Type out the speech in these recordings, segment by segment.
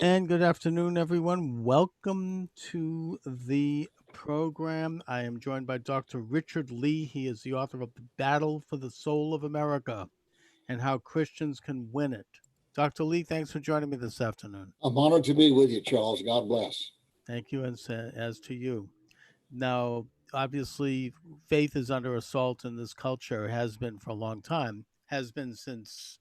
And good afternoon, everyone. Welcome to the program. I am joined by Dr. Richard Lee. He is the author of The Battle for the Soul of America and How Christians Can Win It. Dr. Lee, thanks for joining me this afternoon. I'm honored to be with you, Charles. God bless. Thank you, and as to you. Now, obviously, faith is under assault in this culture, has been for a long time, has been since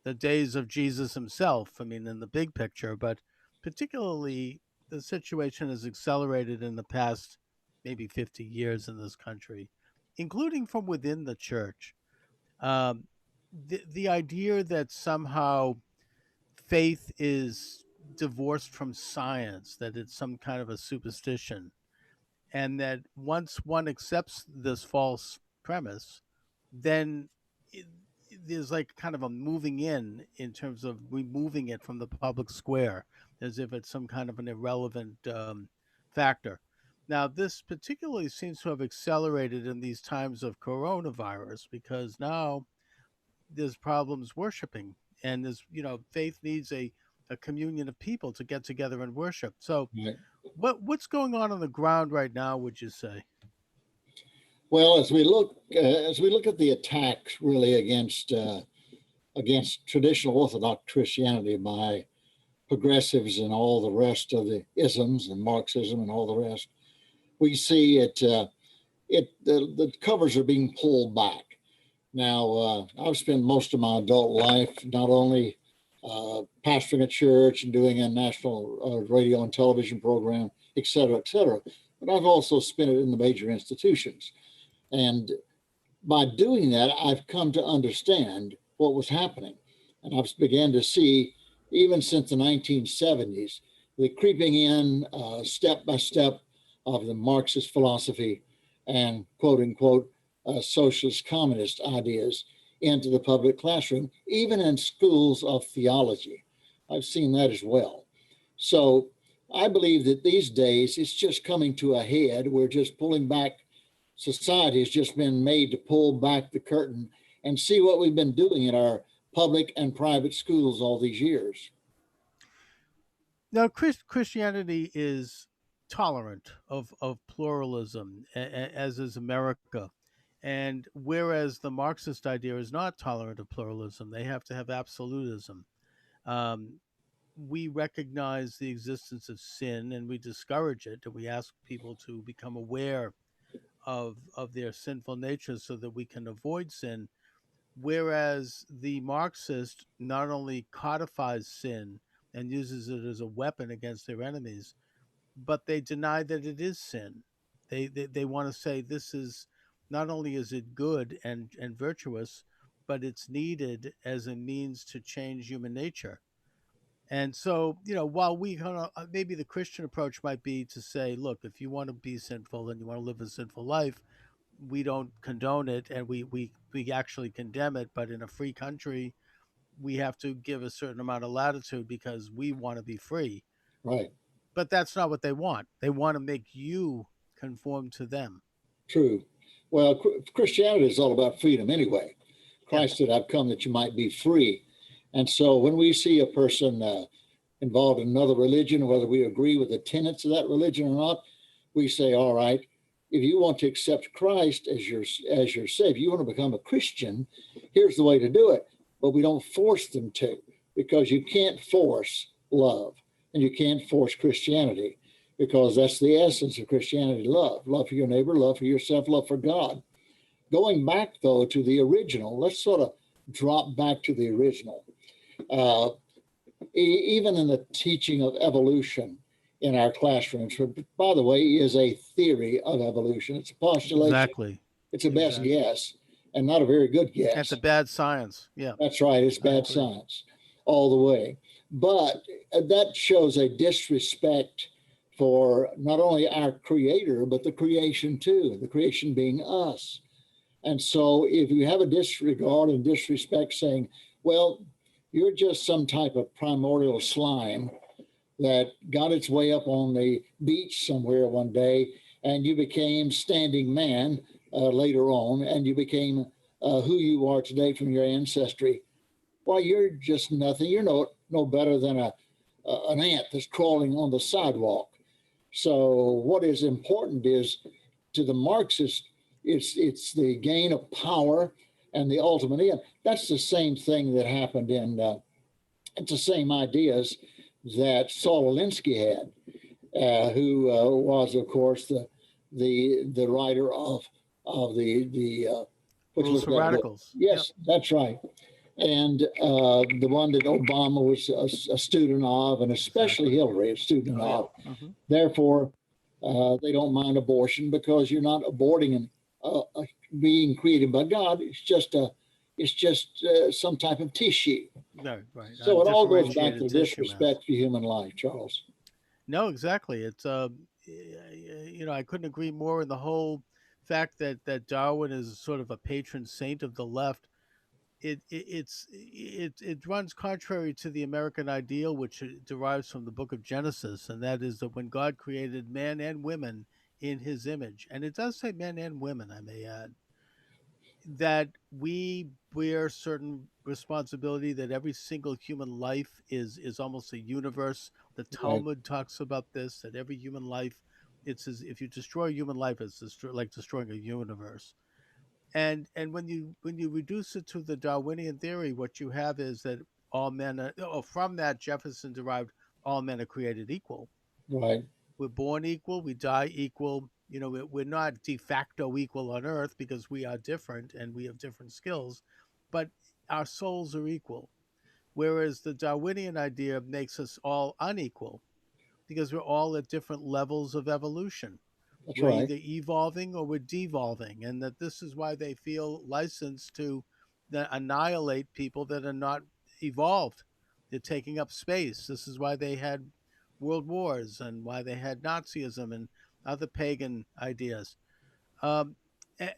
the days of Jesus himself, I mean, in the big picture, but particularly the situation has accelerated in the past maybe 50 years in this country, including from within the church. Um, the idea that somehow faith is divorced from science, that it's some kind of a superstition, and that once one accepts this false premise, then it, there's like kind of a moving in terms of removing it from the public square as if it's some kind of an irrelevant factor. Now, this particularly seems to have accelerated in these times of coronavirus because now there's problems worshiping, and there's faith needs a communion of people to get together and worship. So Right. what's going on the ground right now, would you say? Well, as we look at the attacks really against traditional Orthodox Christianity by progressives and all the rest of the isms and Marxism and all the rest, we see the covers are being pulled back. Now, I've spent most of my adult life not only pastoring a church and doing a national radio and television program, et cetera, but I've also spent it in the major institutions. And by doing that, I've come to understand what was happening. And I've began to see, even since the 1970s, the creeping in step by step of the Marxist philosophy and quote unquote socialist communist ideas into the public classroom, even in schools of theology. I've seen that as well. So I believe that these days it's just coming to a head. We're just pulling back. Society has just been made to pull back the curtain and see what we've been doing in our public and private schools all these years. Now, Christianity is tolerant of pluralism, as is America. And whereas the Marxist idea is not tolerant of pluralism, they have to have absolutism. Um, we recognize the existence of sin and we discourage it, and we ask people to become aware of their sinful nature so that we can avoid sin. Whereas the Marxist not only codifies sin and uses it as a weapon against their enemies, but they deny that it is sin. They want to say this is not only is it good and virtuous, but it's needed as a means to change human nature. And so, while we kind of maybe the Christian approach might be to say, look, if you want to be sinful and you want to live a sinful life, we don't condone it, and we actually condemn it. But in a free country, we have to give a certain amount of latitude because we want to be free. Right. But that's not what they want. They want to make you conform to them. True. Well, Christianity is all about freedom anyway. Yeah. Christ said, I've come that you might be free. And so when we see a person involved in another religion, whether we agree with the tenets of that religion or not, we say, all right, if you want to accept Christ as your Savior, you want to become a Christian, here's the way to do it. But we don't force them to, because you can't force love and you can't force Christianity, because that's the essence of Christianity: love for your neighbor, love for yourself, love for God. Going back, though, to the original, let's sort of drop back to the original. Uh, Even in the teaching of evolution in our classrooms, which, by the way, is a theory of evolution. It's a postulation. Exactly. It's a best Exactly. guess and not a very good That's a guess. bad science. Yeah, That's right. It's I bad agree. science all the way. But that shows a disrespect for not only our creator, but the creation too, the creation being us. And so if you have a disregard and disrespect saying, well, you're just some type of primordial slime that got its way up on the beach somewhere one day, and you became standing man later on, and you became who you are today from your ancestry. Well, you're just nothing. You're no better than an ant that's crawling on the sidewalk. So what is important is to the Marxist, it's the gain of power and the ultimate end. That's the same thing that happened in. It's the same ideas that Saul Alinsky had, who was, of course, the writer of the what Rules was for that book? Radicals. Yep. Yes, that's right. And the one that Obama was a student of, and especially Exactly. Hillary, a student Oh, yeah. of. Hmm. Therefore, they don't mind abortion because you're not aborting a being created by God. It's just some type of tissue. Right, right. So it all goes back to Undifferentiated the tissue mass. disrespect for human life, Charles. No, exactly. It's I couldn't agree more in the whole fact that Darwin is sort of a patron saint of the left. It runs contrary to the American ideal, which derives from the Book of Genesis, and that is that when God created man and women in His image, and it does say men and women, I may add, that we bear certain responsibility, that every single human life is almost a universe. The Right, Talmud talks about this, that every human life, it's as if you destroy a human life, it's like destroying a universe. And when you reduce it to the Darwinian theory, what you have is that all men are, from that Jefferson derived all men are created equal. right. We're born equal, we die equal. We're not de facto equal on earth because we are different and we have different skills, but our souls are equal. Whereas the Darwinian idea makes us all unequal because we're all at different levels of evolution. That's We're right. either evolving or we're devolving, and that this is why they feel licensed to annihilate people that are not evolved. They're taking up space. This is why they had world wars and why they had Nazism and other pagan ideas. Um,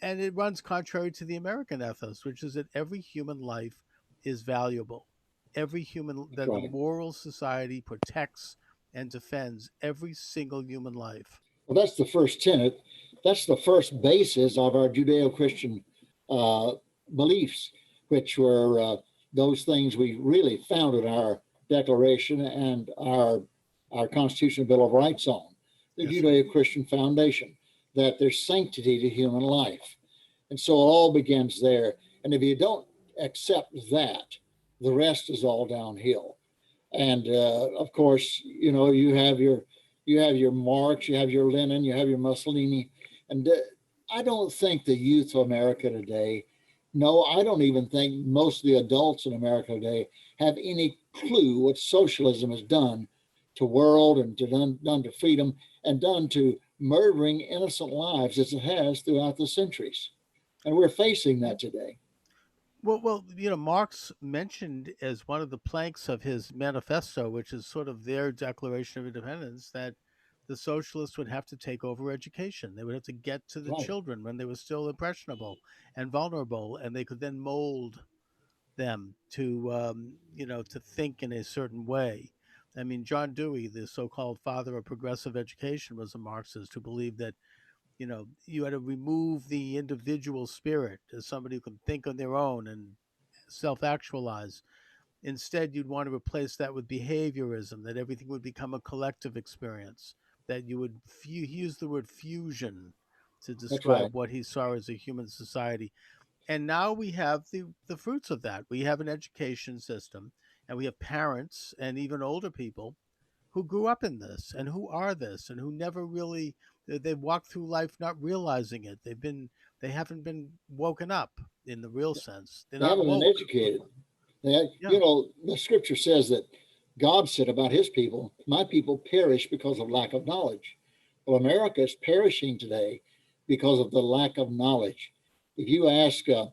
and it runs contrary to the American ethos, which is that every human life is valuable. Every human, That's that the right. moral society protects and defends every single human life. Well, that's the first tenet. That's the first basis of our Judeo-Christian uh, beliefs, which were those things we really founded our Declaration and our Constitutional Bill of Rights on, the Yes, sir. Judeo-Christian foundation, that there's sanctity to human life. And so it all begins there. And if you don't accept that, the rest is all downhill. And of course, you have your Marx, you have your Lenin, you have your Mussolini, and I don't think the youth of America today, no, I don't even think most of the adults in America today have any clue what socialism has done to world and done to freedom and done to murdering innocent lives as it has throughout the centuries. And we're facing Yeah. that today. Well, Marx mentioned as one of the planks of his manifesto, which is sort of their Declaration of Independence, that the socialists would have to take over education. They would have to get to the Right. children when they were still impressionable and vulnerable, and they could then mold them to think in a certain way. I mean, John Dewey, the so-called father of progressive education, was a Marxist who believed that you had to remove the individual spirit as somebody who can think on their own and self-actualize. Instead, you'd want to replace that with behaviorism, that everything would become a collective experience, that you would use the word fusion to That's right. describe what he saw as a human society. And now we have the fruits of that. We have an education system, and we have parents and even older people who grew up in this and who are this and who never really, they walked through life not realizing it. They haven't been woken up in the real sense. They're They not haven't been woke. educated. Yeah. The scripture says that God said about his people, my people perish because of lack of knowledge. Well, America is perishing today because of the lack of knowledge. If you ask the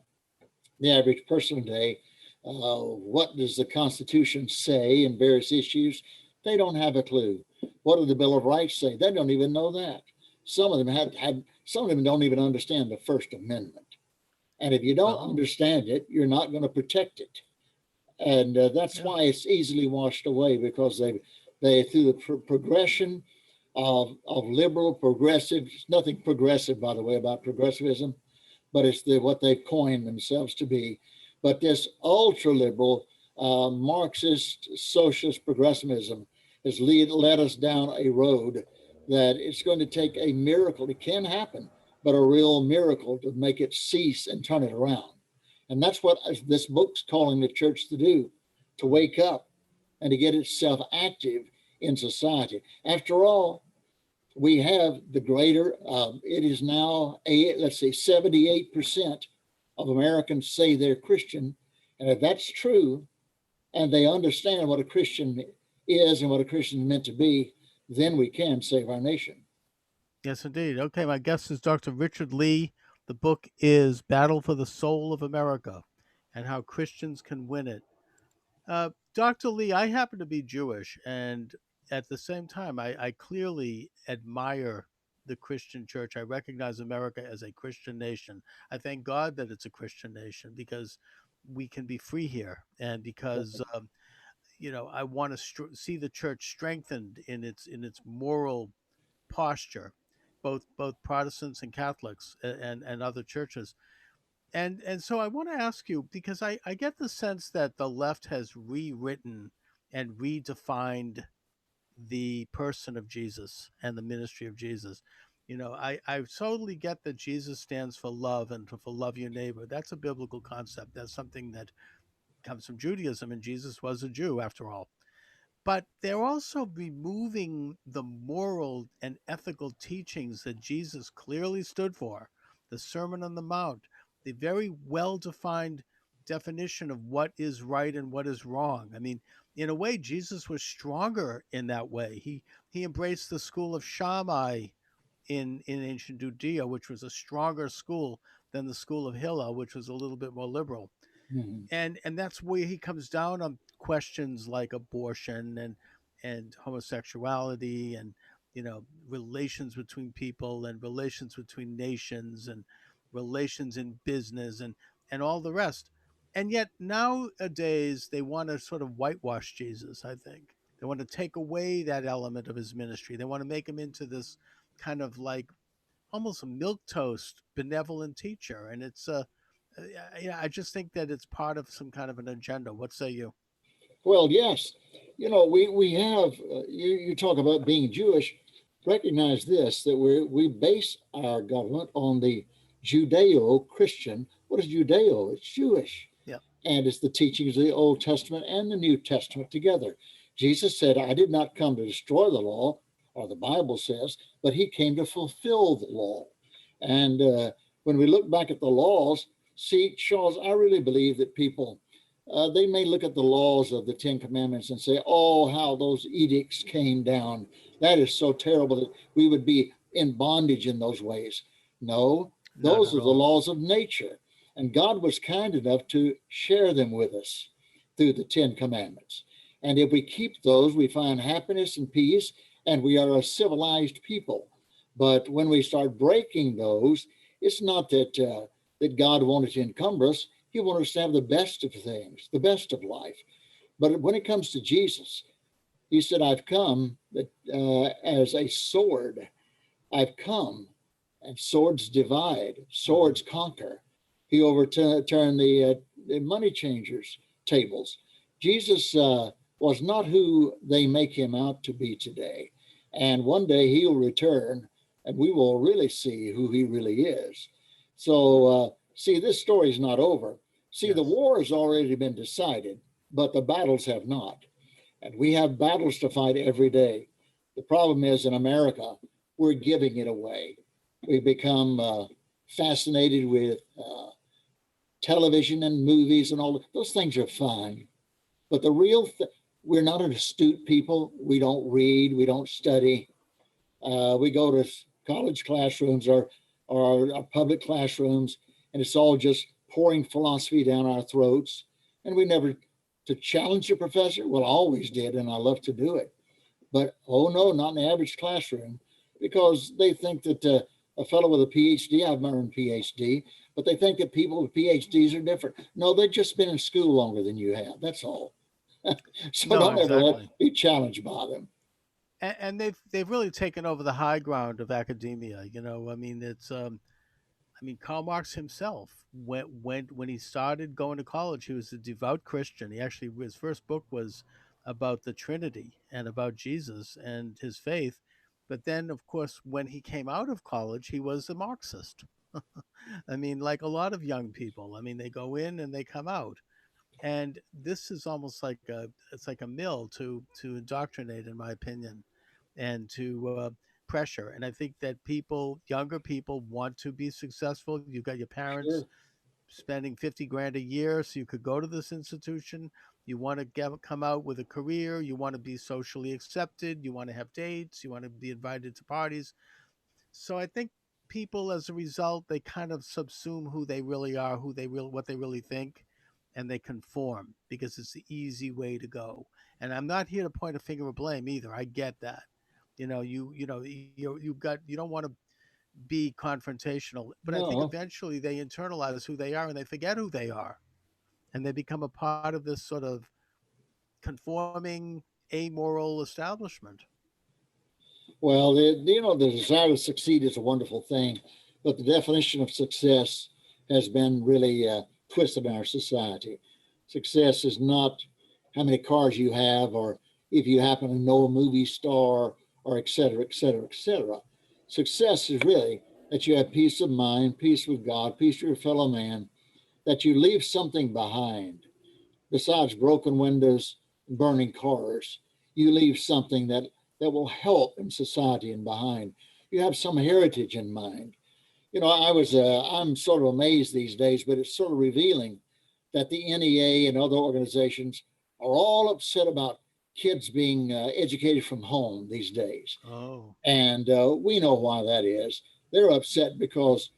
average person today, what does the Constitution say in various issues? They don't have a clue. What does the Bill of Rights say? They don't even know that. Some of them some of them don't even understand the First Amendment. And if you don't Well, understand it, you're not going to protect it. And that's yeah. why it's easily washed away because they through the progression of liberal progressive, nothing progressive by the way about progressivism, but it's what they've coined themselves to be. But this ultra liberal Marxist socialist progressivism has led us down a road that it's going to take a miracle. It can happen, but a real miracle to make it cease and turn it around. And that's what this book's calling the church to do, to Mm. wake up and to get itself active in society. After all, we have the greater, it is now, let's say, 78% of Americans say they're Christian. And if that's true, and they understand what a Christian is and what a Christian is meant to be, then we can save our nation. Yes, indeed. Okay, my guest is Dr. Richard Lee. The book is Battle for the Soul of America and How Christians Can Win It. Dr. Lee, I happen to be Jewish, and at the same time, I clearly admire the Christian church. I recognize America as a Christian nation. I thank God that it's a Christian nation because we can be free here, and because I want to see the church strengthened in its moral posture, both Protestants and Catholics and other churches. And so I want to ask you, because I get the sense that the left has rewritten and redefined the person of Jesus and the ministry of Jesus. I totally get that Jesus stands for love and for love your neighbor. That's a biblical concept. That's something that comes from Judaism, and Jesus was a Jew after all. But they're also removing the moral and ethical teachings that Jesus clearly stood for, the Sermon on the Mount, the very well defined definition of what is right and what is wrong. I mean, in a way, Jesus was stronger in that way. He embraced the school of Shammai in ancient Judea, which was a stronger school than the school of Hillel, which was a little bit more liberal. Mhm. And that's where he comes down on questions like abortion and homosexuality and relations between people and relations between nations and relations in business and all the rest. And yet nowadays they want to sort of whitewash Jesus. I think they want to take away that element of his ministry. They want to make him into this kind of like almost a milk toast benevolent teacher, and it's I just think that it's part of some kind of an agenda. What say you? Well, yes. We have, you talk about being Jewish. Recognize this, that we base our government on the Judeo Christian. What is Judeo? It's Jewish. Yeah. And it's the teachings of the Old Testament and the New Testament together. Jesus said, I did not come to destroy the law, or the Bible says, but he came to fulfill the law. And when we look back at the laws, see, Charles, I really believe that people, they may look at the laws of the Ten Commandments and say, oh, how those edicts came down. That is so terrible that we would be in bondage in those ways. No, Not those at are the all. laws of nature. And God was kind enough to share them with us through the Ten Commandments. And if we keep those, we find happiness and peace, and we are a civilized people. But when we start breaking those, it's not that God wanted to encumber us. He wanted us to have the best of things, the best of life. But when it comes to Jesus, he said, I've come as a sword. I've come, and swords divide, Hmm. swords conquer. He overturned the money changers' tables. Jesus was not who they make him out to be today. And one day he'll return, and we will really see who he really is. So, see, this story is not over. See, the Yes. war has already been decided, but the battles have not. And we have battles to fight every day. The problem is in America, we're giving it away. We've become fascinated with television and movies and all those things are fine. But we're not an astute people. We don't read, we don't study. We go to college classrooms or our public classrooms, and it's all just pouring philosophy down our throats. And we never, to challenge the professor, well, I always did, and I love to do it. But oh no, not in the average classroom, because they think that a fellow with a PhD, I've earned PhD, but they think that people with PhDs are different. No, they've just been in school longer than you have. That's all. So No, don't ever exactly. be challenged by them. And they've really taken over the high ground of academia. I mean, Karl Marx himself, when he started going to college, he was a devout Christian. He actually, his first book was about the Trinity and about Jesus and his faith. But then, of course, when he came out of college, he was a Marxist. I mean, like a lot of young people. I mean, they go in and they come out, and this is almost like it's like a mill to indoctrinate, in my opinion, and to pressure. And I think that people, younger people, want to be successful. You've got your parents Sure. spending 50 grand a year so you could go to this institution. You want to come out with a career. You want to be socially accepted. You want to have dates. You want to be invited to parties. So I think people, as a result, they kind of subsume who they really are, what they really think, and they conform because it's the easy way to go. And I'm not here to point a finger of blame either. I get that. You don't want to be confrontational, but I think No. eventually they internalize who they are and they forget who they are, and they become a part of this sort of conforming, amoral establishment. Well, the desire to succeed is a wonderful thing, but the definition of success has been really twisted in our society. Success is not how many cars you have, or if you happen to know a movie star, or et cetera, et cetera, et cetera. Success is really that you have peace of mind, peace with God, peace with your fellow man, that you leave something behind besides broken windows and burning cars. You leave something that will help in society and behind. You have some heritage in mind. I'm sort of amazed these days, but it's sort of revealing that the NEA and other organizations are all upset about kids being educated from home these days. Oh. And we know why that is. They're upset because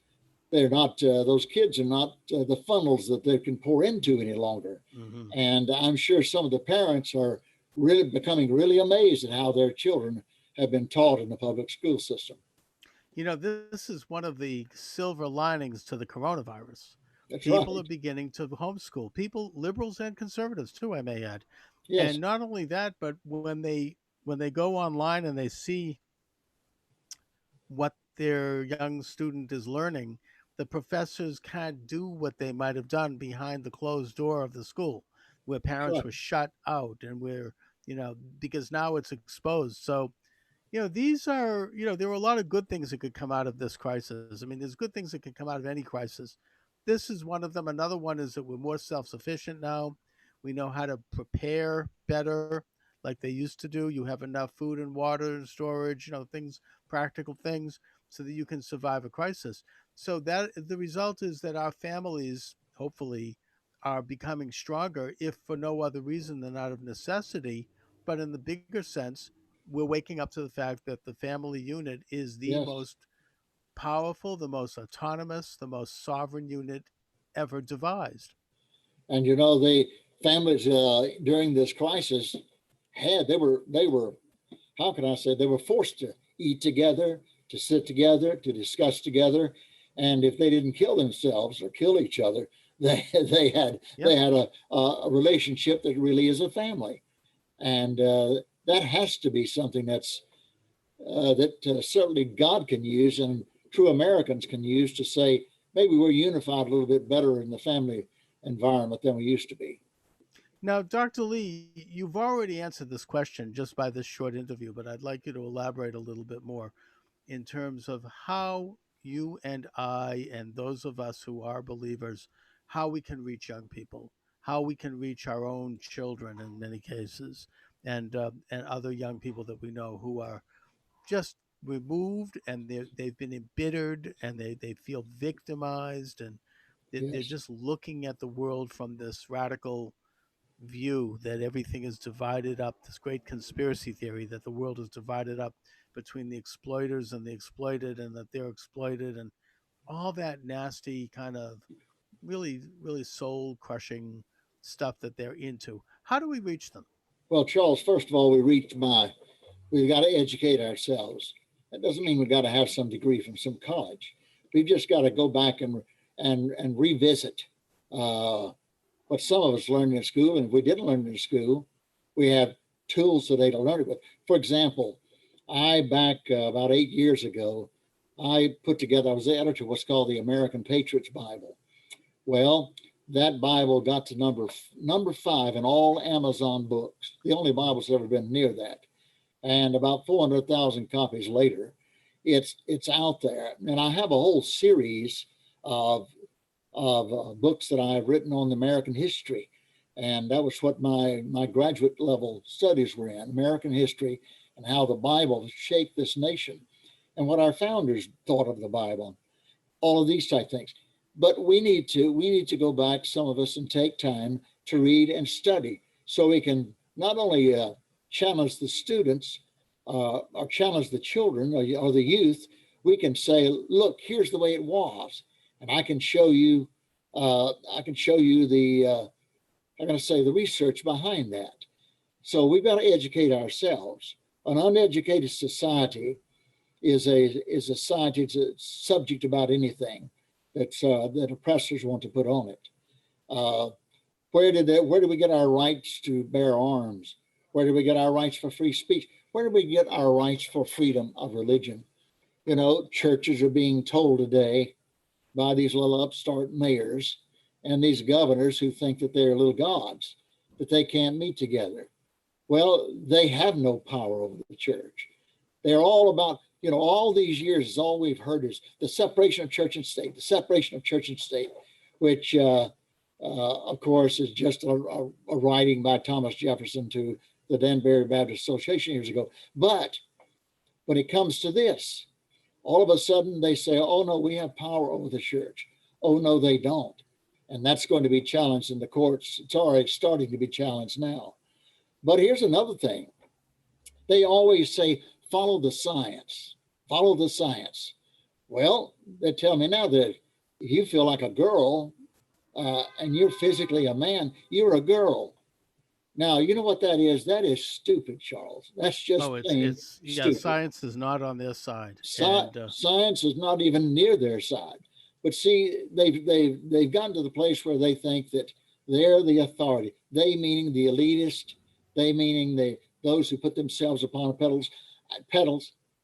they're not, those kids are not the funnels that they can pour into any longer. Hmm. And I'm sure some of the parents are really becoming really amazed at how their children have been taught in the public school system. This is one of the silver linings to the coronavirus. That's People are right. beginning to homeschool. People, liberals and conservatives too, I may add. Yes, And not only that, but when they go online and they see what their young student is learning, the professors can't do what they might have done behind the closed door of the school, where that's parents right. were shut out and because now it's exposed. So these are, there are a lot of good things that could come out of this crisis. I mean, there's good things that can come out of any crisis. This is one of them. Another one is that we're more self sufficient now. We know how to prepare better like they used to do. You have enough food and water and storage, things, practical things, so that you can survive a crisis. So that the result is that our families, hopefully, are becoming stronger, if for no other reason than out of necessity. But in the bigger sense, we're waking up to the fact that the family unit is the Yes. most powerful, the most autonomous, the most sovereign unit ever devised. And the families during this crisis they were how can I say, they were forced to eat together, to sit together, to discuss together, and if they didn't kill themselves or kill each other, they had Yep. they had a relationship that really is a family, and that has to be something that certainly God can use and true Americans can use to say maybe we're unified a little bit better in the family environment than we used to be. Now, Dr. Lee, you've already answered this question just by this short interview, but I'd like you to elaborate a little bit more in terms of how you and I and those of us who are believers, how we can reach young people, how we can reach our own children in many cases, and other young people that we know who are just removed, and they've been embittered, and they feel victimized, and they're Yes, just looking at the world from this radical view that everything is divided up, this great conspiracy theory that the world is divided up between the exploiters and the exploited, and that they're exploited, and all that nasty kind of really, really soul crushing stuff that they're into. How do we reach them? well, Charles, first of all, we've got to educate ourselves. That doesn't mean we've got to have some degree from some college. We've just got to go back and revisit uh, what some of us learned in school. And if we didn't learn in school, we have tools today to learn it with. For example, I back about 8 years ago, I was the editor of what's called the American Patriots Bible. Well, that Bible got to number 5 in all Amazon books. The only Bible that's ever been near that. And about 400,000 copies later, it's out there. And I have a whole series of books that I've written on American history, and that was what my graduate level studies were in: American history and how the Bible shaped this nation, and what our founders thought of the Bible, all of these type things. But we need to go back, some of us, and take time to read and study so we can not only challenge the students or challenge the children or the youth. We can say, look, here's the way it was, and I can show you I'm going to say the research behind that. So we've got to educate ourselves. An uneducated society is a society that's subject about anything that oppressors want to put on it. Uh, where did we get our rights to bear arms? Where did we get our rights for free speech? Where did we get our rights for freedom of religion? You know, churches are being told today by these little upstart mayors and these governors who think that they're little gods, that they can't meet together. Well, they have no power over the church. They're all about, all these years is all we've heard is the separation of church and state, the separation of church and state, which, of course, is just a writing by Thomas Jefferson to the Danbury Baptist Association years ago. But when it comes to this, all of a sudden they say, oh, no, we have power over the church. Oh, no, they don't. And that's going to be challenged in the courts. It's already starting to be challenged now. But here's another thing. They always say, follow the science, follow the science. Well, they tell me now that if you feel like a girl and you're physically a man, you're a girl. Now, you know what that is? That is stupid, Charles. That's just Oh, plain it's yeah. stupid. Science is not on their side, and Science is not even near their side. But see, they've gotten to the place where they think that they're the authority. They meaning the elitist. They meaning those who put themselves upon pedals,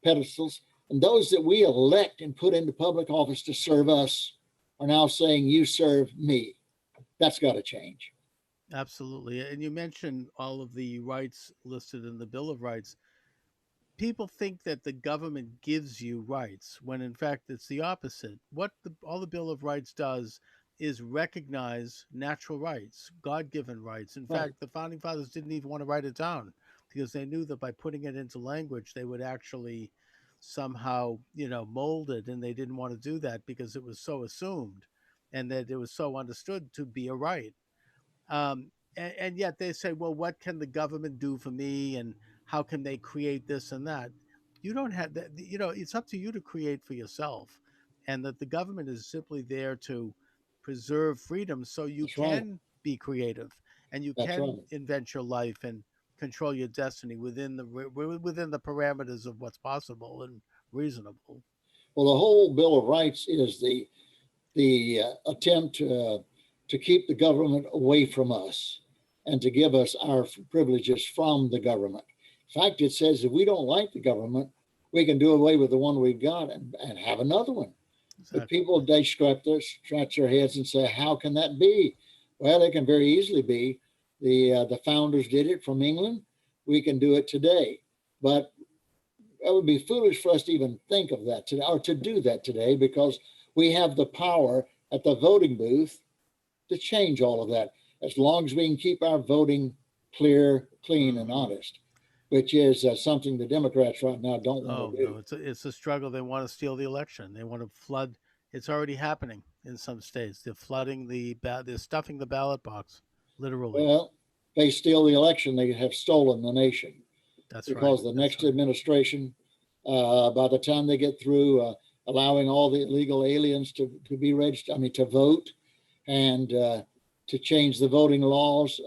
pedestals, and those that we elect and put into public office to serve us are now saying, "You serve me." That's got to change. absolutely. And you mentioned all of the rights listed in the Bill of Rights. People think that the government gives you rights when in fact it's the opposite. All the Bill of Rights does is recognize natural rights, God-given rights. In Right. fact, the founding fathers didn't even want to write it down because they knew that by putting it into language they would actually somehow, mold it, and they didn't want to do that because it was so assumed and that it was so understood to be a right. And yet they say, well, what can the government do for me, and how can they create this and that? You don't have that. It's up to you to create for yourself, and that the government is simply there to preserve freedom so you That's right. can be creative and you That's can right. invent your life and control your destiny within the parameters of what's possible and reasonable. Well, the whole Bill of Rights is the attempt to keep the government away from us and to give us our privileges from the government. In fact, it says if we don't like the government, we can do away with the one we've got and have another one. But Exactly. people, they scratch their heads and say, how can that be? Well, it can very easily be. The founders did it from England. We can do it today. But it would be foolish for us to even think of that today or to do that today because we have the power at the voting booth to change all of that as long as we can keep our voting clear, clean, and Hmm. honest, which is something the Democrats right now don't want Oh to do. no, it's a struggle. They want to steal the election. They want to flood. It's already happening in some states. They're flooding they're stuffing the ballot box, literally. Well, they steal the election, they have stolen the nation That's right. because the That's next right. administration, by the time they get through allowing all the illegal aliens to be registered, I mean, to vote and to change the voting laws,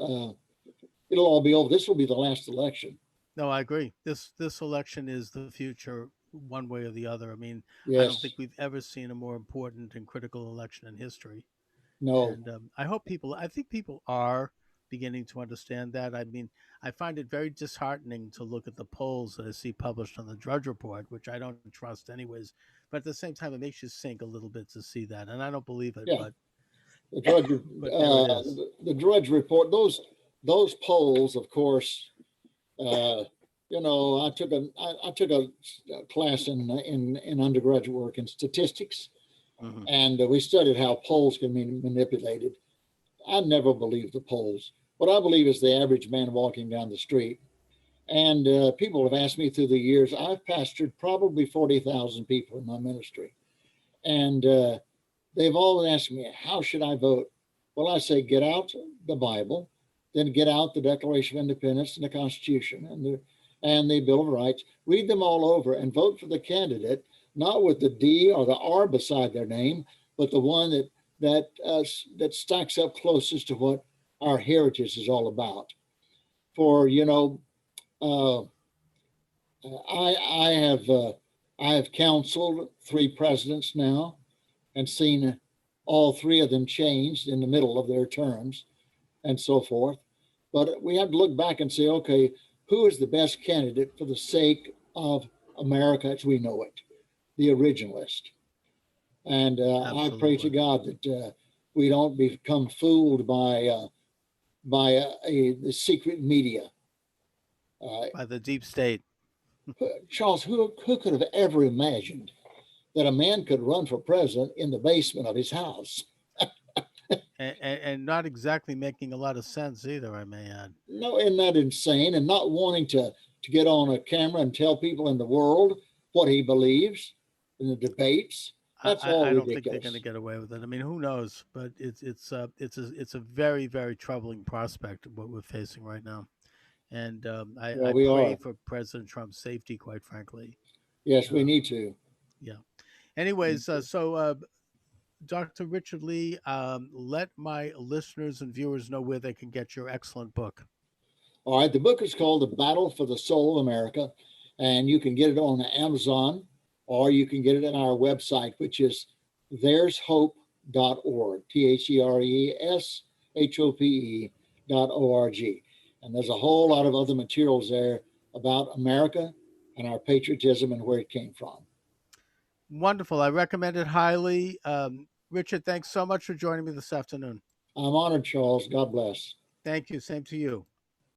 it'll all be over. This will be the last election. No, I agree. This election is the future, one way or the other. I mean, I don't think Yes. we've ever seen a more important and critical election in history. No. And I think people are beginning to understand that. I mean, I find it very disheartening to look at the polls that I see published on the Drudge Report, which I don't trust anyways. But at the same time, it makes you sink a little bit to see that. And I don't believe it, Yeah. but The Drudge, but there it is. the Drudge Report. Those polls, of course. I took a class in undergraduate work in statistics, Hmm. and we studied how polls can be manipulated. I never believed the polls. What I believe is the average man walking down the street. And people have asked me through the years. I've pastored probably 40,000 people in my ministry, and they've all asked me, how should I vote? Well, I say, get out the Bible, then get out the Declaration of Independence and the Constitution and the Bill of Rights. Read them all over and vote for the candidate, not with the D or the R beside their name, but the one that stacks up closest to what our heritage is all about. For uh, I have counseled three presidents now and seen all three of them changed in the middle of their terms and so forth. But we have to look back and say, okay, who is the best candidate for the sake of America as we know it, the originalist? And I pray to Absolutely. God that we don't become fooled by the secret media. Uh, By the deep state. Charles, who could have ever imagined that a man could run for president in the basement of his house? And not exactly making a lot of sense either, I may add. No, isn't that insane? And not wanting to get on a camera and tell people in the world what he believes in the debates. That's all I don't think they're going to ridiculous. get away with it. I mean, who knows? But it's a very very troubling prospect what we're facing right now, and Well, I we pray are. for President Trump's safety. Quite frankly, Yes, we um, need to. yeah. We Anyways, need to. so Dr. Richard Lee, let my listeners and viewers know where they can get your excellent book. All right. The book is called The Battle for the Soul of America, and you can get it on Amazon or you can get it on our website, which is there'shope.org, ThereShope.org. And there's a whole lot of other materials there about America and our patriotism and where it came from. Wonderful. I recommend it highly. Richard, thanks so much for joining me this afternoon. I'm honored, Charles. God bless. Thank you. Same to you.